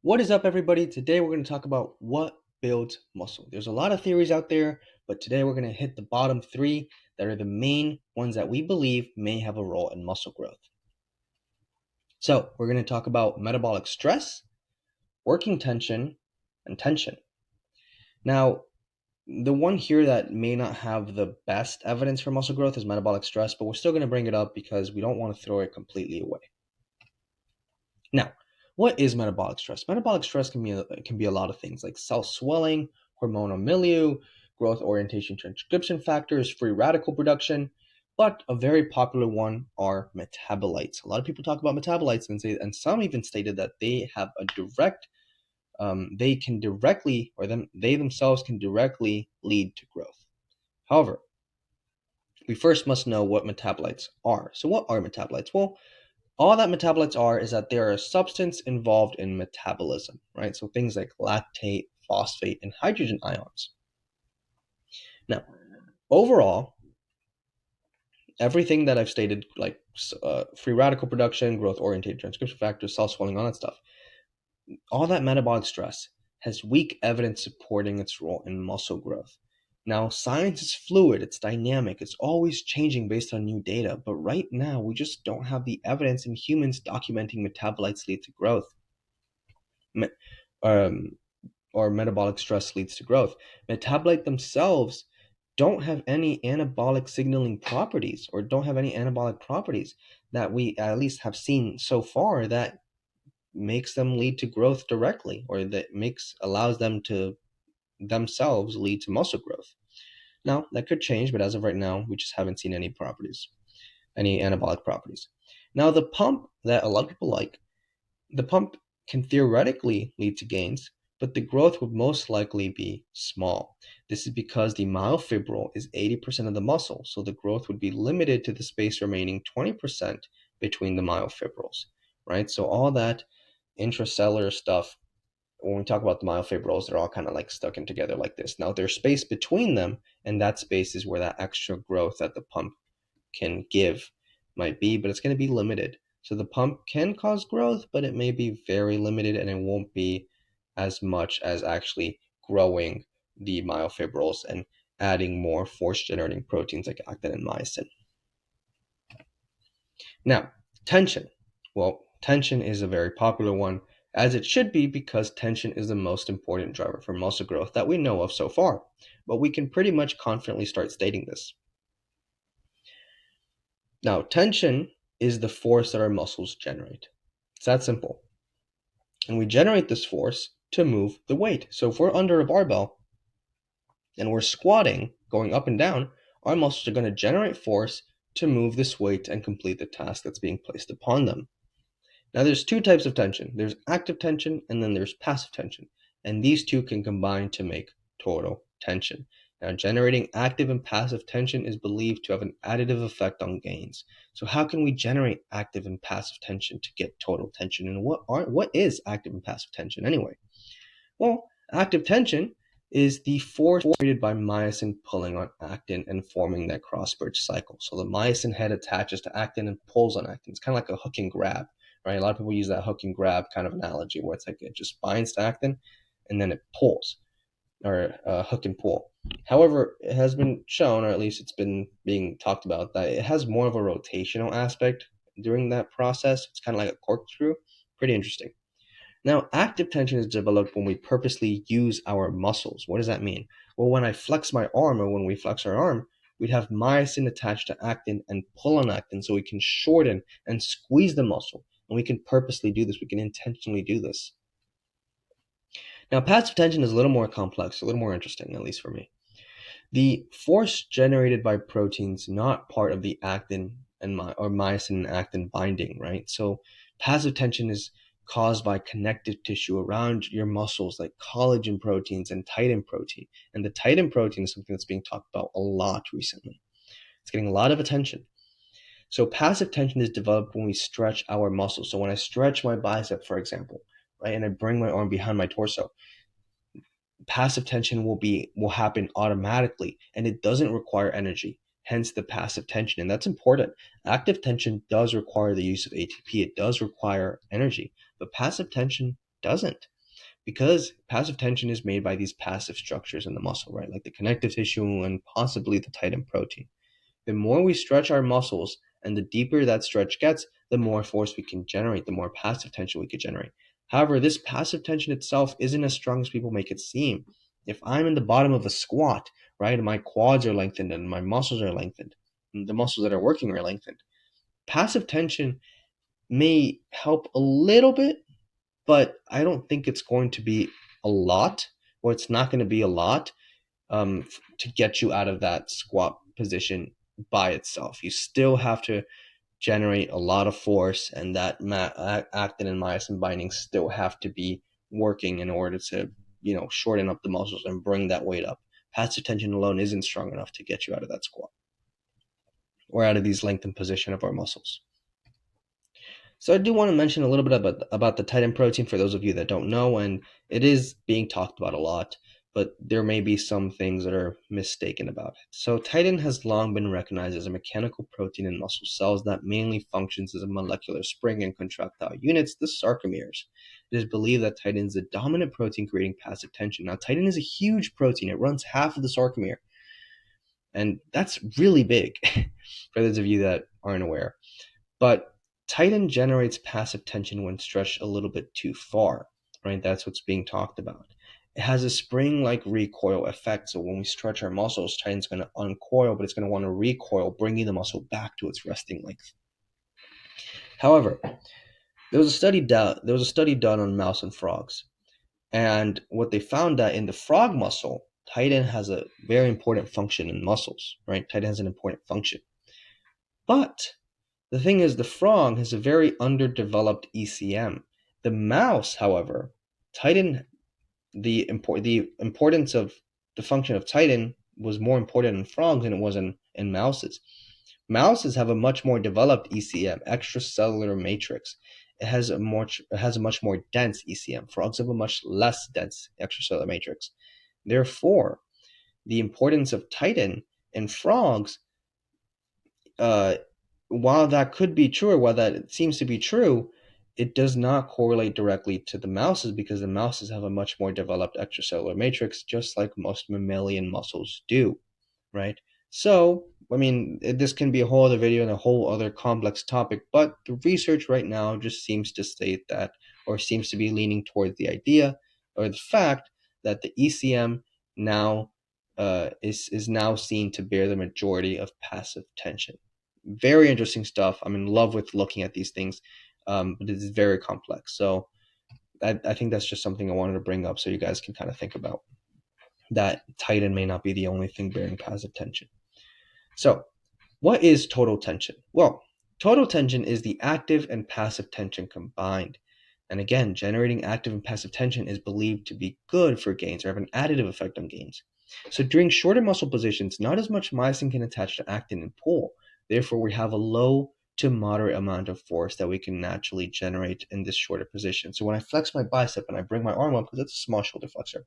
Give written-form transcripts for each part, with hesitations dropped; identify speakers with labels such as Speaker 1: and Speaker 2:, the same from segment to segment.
Speaker 1: What is up, everybody? Today we're going to talk about what builds muscle. There's a lot of theories out there, but today we're going to hit the bottom three that are the main ones that we believe may have a role in muscle growth. So, we're going to talk about metabolic stress, working tension, and tension. Now, the one here that may not have the best evidence for muscle growth is metabolic stress, but we're still going to bring it up because we don't want to throw it completely away. Now, what is metabolic stress? Metabolic stress can be a lot of things like cell swelling, hormonal milieu, growth orientation transcription factors, free radical production, but a very popular one are metabolites. A lot of people talk about metabolites and some even stated that they have a direct, they can directly, they themselves can directly lead to growth. However, we first must know what metabolites are. So, what are metabolites? Well, all that metabolites are is that they are a substance involved in metabolism, right? So things like lactate, phosphate, and hydrogen ions. Now, overall, everything that I've stated, like free radical production, growth oriented transcription factors, cell swelling, all that stuff, all that metabolic stress has weak evidence supporting its role in muscle growth. Now, science is fluid, it's dynamic, it's always changing based on new data, but right now we just don't have the evidence in humans documenting metabolites lead to growth. Me- um, or metabolic stress leads to growth. Metabolite themselves don't have any anabolic signaling properties or don't have any anabolic properties that we at least have seen so far that makes them lead to growth directly or that makes allows them to themselves lead to muscle growth. Now, that could change, but as of right now, we just haven't seen any properties, any anabolic properties. Now, the pump that a lot of people like, the pump can theoretically lead to gains, but the growth would most likely be small. This is because the myofibril is 80% of the muscle, so the growth would be limited to the space remaining 20% between the myofibrils, right? So all that intracellular stuff, when we talk about the myofibrils, they're all kind of like stuck in together like this. Now there's space between them, and that space is where that extra growth that the pump can give might be, but it's going to be limited. So the pump can cause growth, but it may be very limited and it won't be as much as actually growing the myofibrils and adding more force generating proteins like actin and myosin. Now, tension. Well, tension is a very popular one, as it should be because tension is the most important driver for muscle growth that we know of so far. But we can pretty much confidently start stating this. Now, tension is the force that our muscles generate. It's that simple. And we generate this force to move the weight. So if we're under a barbell and we're squatting, going up and down, our muscles are going to generate force to move this weight and complete the task that's being placed upon them. Now, there's two types of tension. There's active tension and then there's passive tension. And these two can combine to make total tension. Now, generating active and passive tension is believed to have an additive effect on gains. So how can we generate active and passive tension to get total tension? And what is active and passive tension anyway? Well, active tension is the force created by myosin pulling on actin and forming that cross-bridge cycle. So the myosin head attaches to actin and pulls on actin. It's kind of like a hook and grab, right? A lot of people use that hook and grab kind of analogy where it's like it just binds to actin and then it pulls, or hook and pull. However, it has been shown, or at least it's been being talked about, that it has more of a rotational aspect during that process. It's kind of like a corkscrew. Pretty interesting. Now, active tension is developed when we purposely use our muscles. What does that mean? Well, when I flex my arm, or when we flex our arm, we'd have myosin attached to actin and pull on actin so we can shorten and squeeze the muscle. And we can purposely do this. We can intentionally do this. Now, passive tension is a little more complex, a little more interesting, at least for me. The force generated by proteins not part of the actin or myosin and actin binding, right? So passive tension is caused by connective tissue around your muscles like collagen proteins and titin protein. And the titin protein is something that's being talked about a lot recently. It's getting a lot of attention. So passive tension is developed when we stretch our muscles. So when I stretch my bicep, for example, right, and I bring my arm behind my torso, passive tension will happen automatically and it doesn't require energy, hence the passive tension. And that's important. Active tension does require the use of ATP, it does require energy, but passive tension doesn't, because passive tension is made by these passive structures in the muscle, right? Like the connective tissue and possibly the titin protein. The more we stretch our muscles and the deeper that stretch gets, the more force we can generate, the more passive tension we can generate. However, this passive tension itself isn't as strong as people make it seem. If I'm in the bottom of a squat, right, and my quads are lengthened and my muscles are lengthened, and the muscles that are working are lengthened, passive tension may help a little bit, but I don't think it's going to be a lot, or it's not going to be a lot to get you out of that squat position by itself. You still have to generate a lot of force, and that actin and myosin binding still have to be working in order to, shorten up the muscles and bring that weight up. Passive tension alone isn't strong enough to get you out of that squat or out of these lengthened position of our muscles. So I do want to mention a little bit about the titin protein for those of you that don't know, and it is being talked about a lot, but there may be some things that are mistaken about it. So titin has long been recognized as a mechanical protein in muscle cells that mainly functions as a molecular spring in contractile units, the sarcomeres. It is believed that titin is the dominant protein creating passive tension. Now, titin is a huge protein. It runs half of the sarcomere, and that's really big for those of you that aren't aware. But titin generates passive tension when stretched a little bit too far, right? That's what's being talked about. It has a spring-like recoil effect. So when we stretch our muscles, titin's going to uncoil, but it's going to want to recoil, bringing the muscle back to its resting length. However, there was a study done on mouse and frogs, and what they found that in the frog muscle, titin has a very important function in muscles, right? Titin has an important function, but the thing is, the frog has a very underdeveloped ECM. The mouse, however, titin, the importance of the function of titin was more important in frogs than it was in mouses. Mouses have a much more developed ECM, extracellular matrix. It has a much more dense ECM. Frogs have a much less dense extracellular matrix. Therefore, the importance of titin in frogs, while that could be true, or while that seems to be true, it does not correlate directly to the mouses, because the mouses have a much more developed extracellular matrix, just like most mammalian muscles do, right? So, I mean, this can be a whole other video and a whole other complex topic, but the research right now just seems to state that, or seems to be leaning towards the idea or the fact that the ECM now is now seen to bear the majority of passive tension. Very interesting stuff. I'm in love with looking at these things, but it's very complex. So I think that's just something I wanted to bring up so you guys can kind of think about that titin may not be the only thing bearing passive tension. So what is total tension? Well, total tension is the active and passive tension combined. And again, generating active and passive tension is believed to be good for gains or have an additive effect on gains. So during shorter muscle positions, not as much myosin can attach to actin and pull. Therefore, we have a low to moderate amount of force that we can naturally generate in this shorter position. So when I flex my bicep and I bring my arm up, because it's a small shoulder flexor,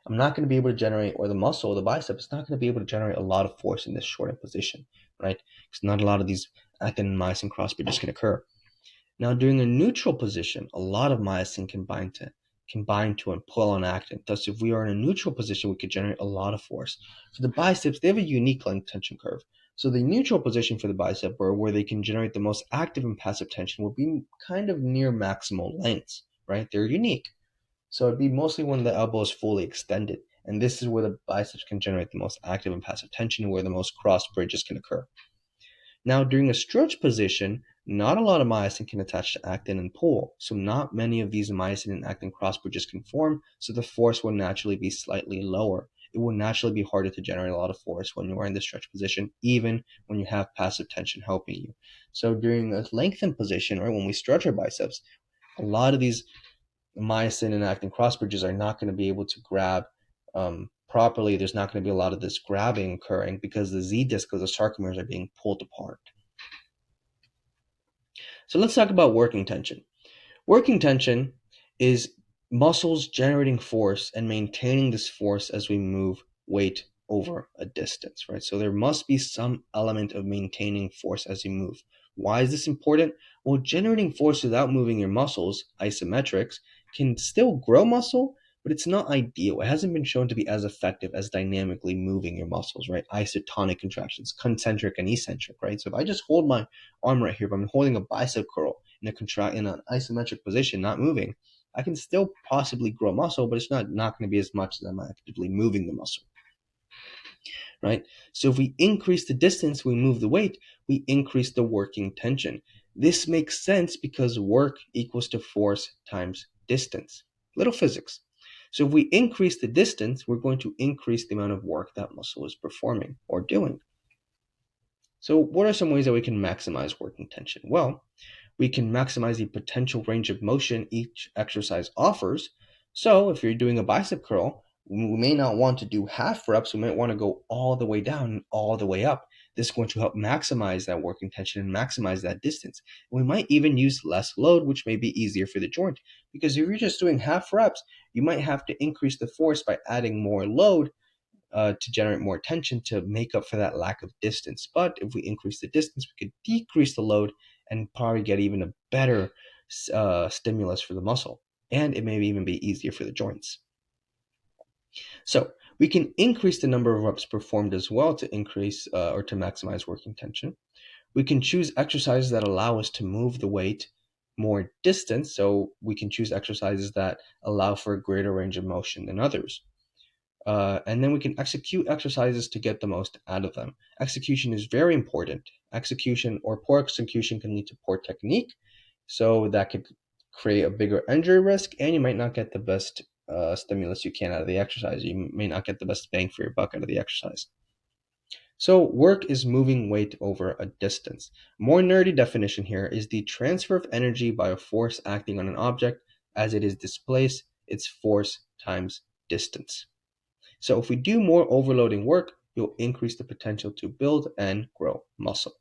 Speaker 1: I'm not going to be able to generate, or the muscle, or the bicep, is not going to be able to generate a lot of force in this shorter position, right? Because not a lot of these actin and myosin cross bridges can occur. Now, during a neutral position, a lot of myosin can bind to and pull on actin. Thus, if we are in a neutral position, we could generate a lot of force. For the biceps, they have a unique length tension curve. So the neutral position for the bicep, or where they can generate the most active and passive tension, will be kind of near maximal lengths, right? They're unique. So it'd be mostly when the elbow is fully extended. And this is where the biceps can generate the most active and passive tension, where the most cross bridges can occur. Now, during a stretch position, not a lot of myosin can attach to actin and pull, so not many of these myosin and actin cross bridges can form, so the force will naturally be slightly lower. It will naturally be harder to generate a lot of force when you are in the stretch position, even when you have passive tension helping you. So during a lengthened position, or when we stretch our biceps, a lot of these myosin and actin cross bridges are not going to be able to grab properly. There's not going to be a lot of this grabbing occurring because the Z disc of the sarcomeres are being pulled apart. So let's talk about working tension. Working tension is muscles generating force and maintaining this force as we move weight over a distance, right? So there must be some element of maintaining force as you move. Why is this important? Well, generating force without moving your muscles, isometrics, can still grow muscle, but it's not ideal. It hasn't been shown to be as effective as dynamically moving your muscles, right? Isotonic contractions, concentric and eccentric, right? So if I just hold my arm right here, if I'm holding a bicep curl in an isometric position, not moving, I can still possibly grow muscle, but it's not going to be as much as I'm actively moving the muscle, right? So if we increase the distance we move the weight, we increase the working tension. This makes sense because work equals to force times distance. Little physics. So if we increase the distance, we're going to increase the amount of work that muscle is performing or doing. So what are some ways that we can maximize working tension? Well, we can maximize the potential range of motion each exercise offers. So if you're doing a bicep curl, we may not want to do half reps. We might want to go all the way down and all the way up. This is going to help maximize that working tension and maximize that distance. We might even use less load, which may be easier for the joint. Because if you're just doing half reps, you might have to increase the force by adding more load to generate more tension to make up for that lack of distance. But if we increase the distance, we could decrease the load and probably get even a better stimulus for the muscle. And it may even be easier for the joints. So we can increase the number of reps performed as well to increase or to maximize working tension. We can choose exercises that allow us to move the weight more distance. So we can choose exercises that allow for a greater range of motion than others. And then we can execute exercises to get the most out of them. Execution is very important. Execution or poor execution can lead to poor technique, so that could create a bigger injury risk, and you might not get the best stimulus you can out of the exercise. You may not get the best bang for your buck out of the exercise. So work is moving weight over a distance. More nerdy definition here is the transfer of energy by a force acting on an object as it is displaced, its force times distance. So if we do more overloading work, you'll increase the potential to build and grow muscle.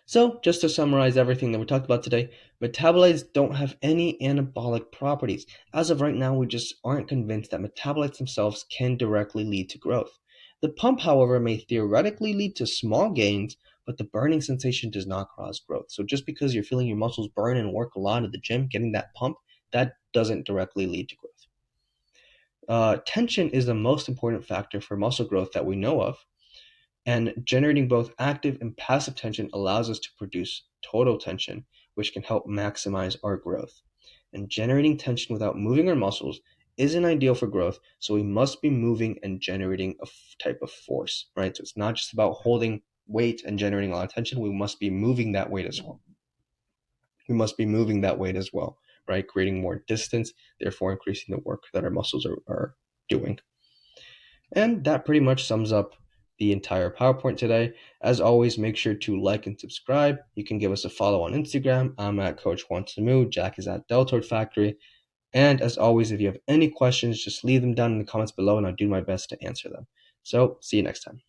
Speaker 1: So just to summarize everything that we talked about today, metabolites don't have any anabolic properties. As of right now, we just aren't convinced that metabolites themselves can directly lead to growth. The pump, however, may theoretically lead to small gains, but the burning sensation does not cause growth. So just because you're feeling your muscles burn and work a lot at the gym, getting that pump, that doesn't directly lead to growth. Tension is the most important factor for muscle growth that we know of, and generating both active and passive tension allows us to produce total tension, which can help maximize our growth. And generating tension without moving our muscles isn't ideal for growth, so we must be moving and generating a type of force, right? So it's not just about holding weight and generating a lot of tension, we must be moving that weight as well. Right? Creating more distance, therefore increasing the work that our muscles are doing. And that pretty much sums up the entire PowerPoint today. As always, make sure to like and subscribe. You can give us a follow on Instagram. I'm at Coach Wants to Move. Jack is at Deltoid Factory. And as always, if you have any questions, just leave them down in the comments below and I'll do my best to answer them. So see you next time.